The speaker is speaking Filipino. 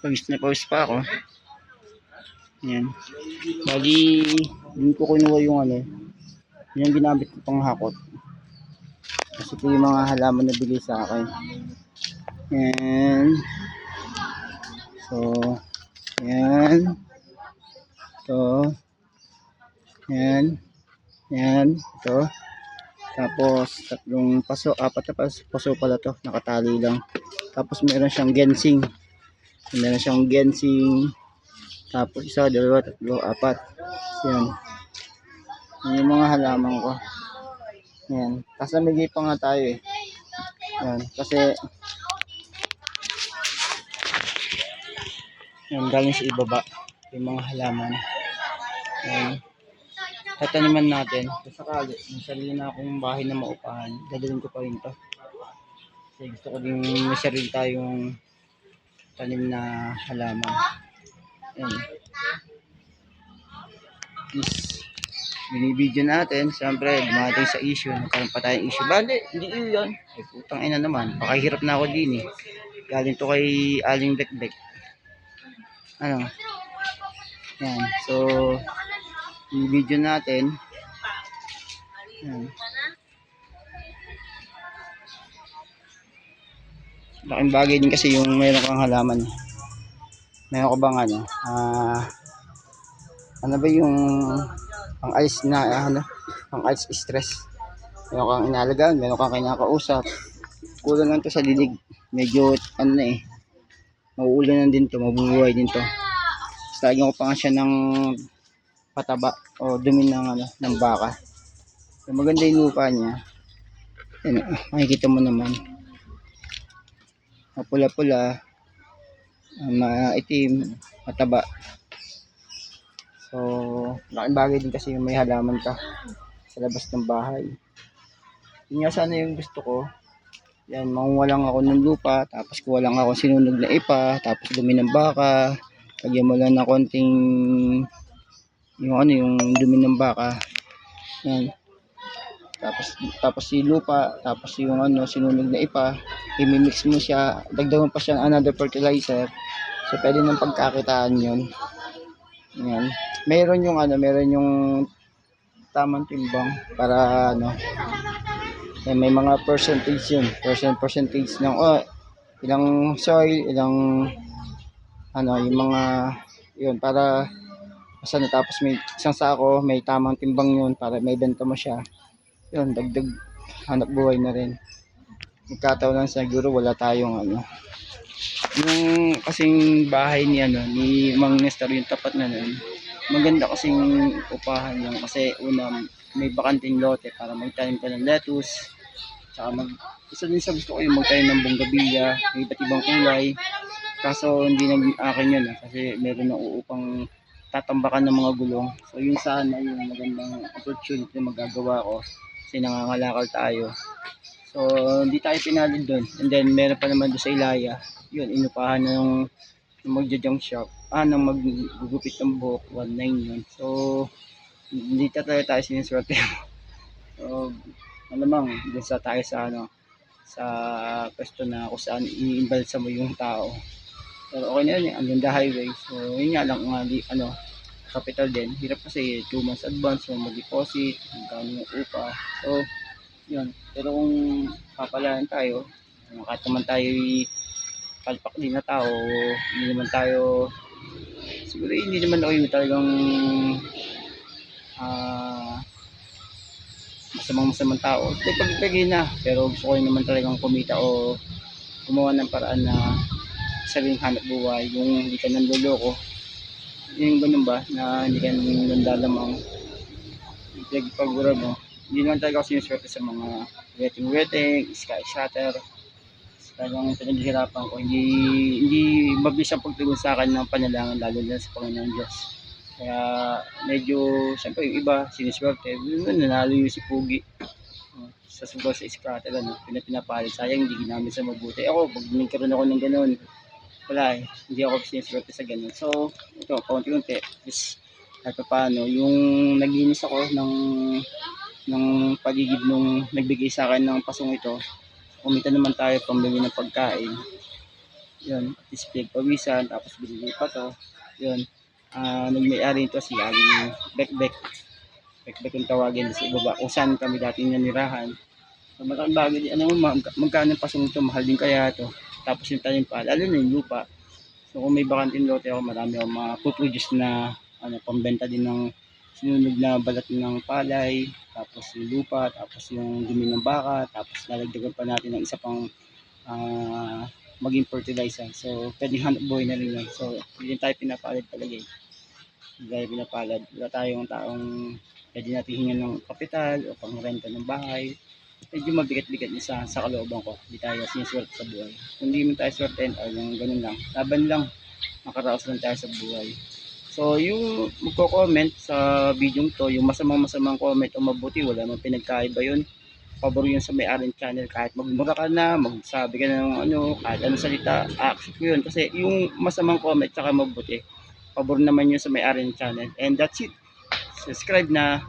Pawis na pawis pa ako. Ayan. Bali, hindi ko kinuha yung yung ginamit ko pang hakot. Kasi ito yung mga halaman na bigay sa akin. Ayan. So, ayan. Ito. Ayan. Ayan. Ito. Tapos, tatlong paso, apat na paso pala to. Nakatali lang. Tapos, meron siyang ginseng. Meron siyang ginseng. Tapos, isa, dalawa, tatlo, apat. Ayan. Yan yung mga halaman ko. Ayan. Kasi namigay pa nga tayo eh. Ayan. Kasi, ayan, galing sa ibaba. Yung mga halaman. Ayan. Tataniman natin. Sakali, may sarili na akong bahay na maupahan. Dadalhin ko pa rin to. Kasi gusto ko din may sarili tayong tanim na halaman. Ayan. Please, binibidyo natin. Siyempre, dumating sa issue. Nagkaroon pa tayong issue. Bali, hindi yun. Ay, putang ina naman. Pakahirap na ako din eh. Galing to kay Aling Bekbek. Ano? Ayan. So, binibidyo natin. Ayan. Laking bagay din kasi yung mayroon kang halaman. Mayroon ko bang ano ba yung pang ice na pang ice stress. Mayroon kang inalagaan, mayroon kang kinakausap. Kulang lang to sa dilig. Medyo na eh. Mauulan din to, mabubuhay din to. Lagyan ko pa nga siya ng pataba o dumi ng baka. So, maganda yung lupa niya. Yan, makikita mo naman. Mapula-pula, maitim, mataba. So, laking bagay din kasi yung may halaman ka sa labas ng bahay. Yun nga sana yung gusto ko. Yan, manguha lang ako ng lupa, tapos kuha lang ako sinunog na ipa, tapos dumi ng baka. Lagyan mo lang na konting yung dumi ng baka. Yan. Tapos si lupa, tapos yung sinunog na ipa, i-mix mo siya, dagdagan pa siya ng another fertilizer. So pwede nang pagkakitaan 'yon. Yan. Meron yung tamang timbang para yan, may mga percentage yun. Percentage ng ilang soil, ilang yung mga yun para basta natapos may isang sako, may tamang timbang yun para may benta mo siya. Yun, dagdag hanap buhay na rin. Nagkataon lang siguro wala tayong yung kasing bahay ni Mang Nestor yung tapat na nun. Maganda kasing upahan lang kasi una may bakanting lote para magtanim ka ng lettuce. Tsaka isa din sa gusto ko yung magtanim ng bonggabilya, may iba't ibang kulay. Kaso hindi naging akin yun kasi meron na uupang tatambakan ng mga gulong. So yun sana yung magandang opportunity na magagawa ko. Kasi nangangalakal tayo. So, hindi tayo pinalid doon. And then, meron pa naman doon sa Ilaya. Yun, inupahan na yung magja-junk shop. Nang maggugupit ng buhok, 1.9 yun. So, hindi tayo siniswerte. So, malamang, doon sa tayo sa pwesto na kung saan i-imbalsa mo yung tao. Pero okay na yun, ang ganda highway. So, yun nga lang, capital din. Hirap kasi 2 months advance, so mag-deposit, magkano yung upa. So, yun. Pero kung papalaan tayo, kahit naman tayo palpak din na tao, hindi naman tayo, siguro hindi naman ako yung talagang masamang tao. Pagpagay na, pero gusto ko naman talagang kumita o gumawa ng paraan na sabihin hanap buhay, yung hindi ka nanloloko. Yung ganun ba, na hindi ka nandalamang pagpagura mo. Hindi naman talaga ako sinuswerte sa mga wedding, sky shatter. Talagang pinaghihirapan ko. Hindi mabilis ang pagtugon sa akin ng panalangin, lalo na sa Panginoon Diyos. Kaya medyo, siyempre yung iba, sinuswerte. Nanalo yung si Pugi. Sa sugal sa scatter, pinapalit. Sayang, hindi ginamit sa mabuti. Ako, pag nagkaroon ako ng gano'n, wala eh. Hindi ako sinuswerte sa gano'n. So, ito, kaunti-unti. Just, kahit paano, yung naglinis ako ng pagigib nung nagbigay sa akin ng pasong ito, kumita naman tayo pambili ng pagkain. Yun, at least pinagpawisan, tapos binili pa to. Yun, nagmay-ari ito si Aling Bekbek. Bekbek yung tawagin sa ibaba kung saan kami dati nanirahan. So, malaking bagay din. Ano, magkano yung pasong ito, mahal din kaya ito. Tapos yung tanim pa, lalo na yung lupa. So kung may bakanting lote ako, marami akong mapuproduce na pambenta din ng sinunog na balat ng palay, tapos yung lupa, tapos yung dumi ng baka, tapos lalagdagan pa natin ng isa pang ah, maging fertilizer. So pwedeng hanap buhay na rin yun. So hindi tayo pinapalad talaga eh. Hindi tayo pinapalad. Wala tayong taong pwede natin hingan ng kapital o pang renta ng bahay. Medyo mabigat-bigat niya sa kalooban ko. Hindi tayo siniswerte sa buhay. Kung hindi mo tayo swertein, ay yung ganun lang. Laban lang, makaraos lang tayo sa buhay. So, yung magko-comment sa video to, yung masamang comment o mabuti, wala namang pinagkaiba yun. Pabor yun sa may-ari ng channel. Kahit magmura ka na, magsabi ka ng ano, kahit anong salita, accept ko yun. Kasi yung masamang comment tsaka mabuti, pabor naman yun sa may-ari ng channel. And that's it. Subscribe na.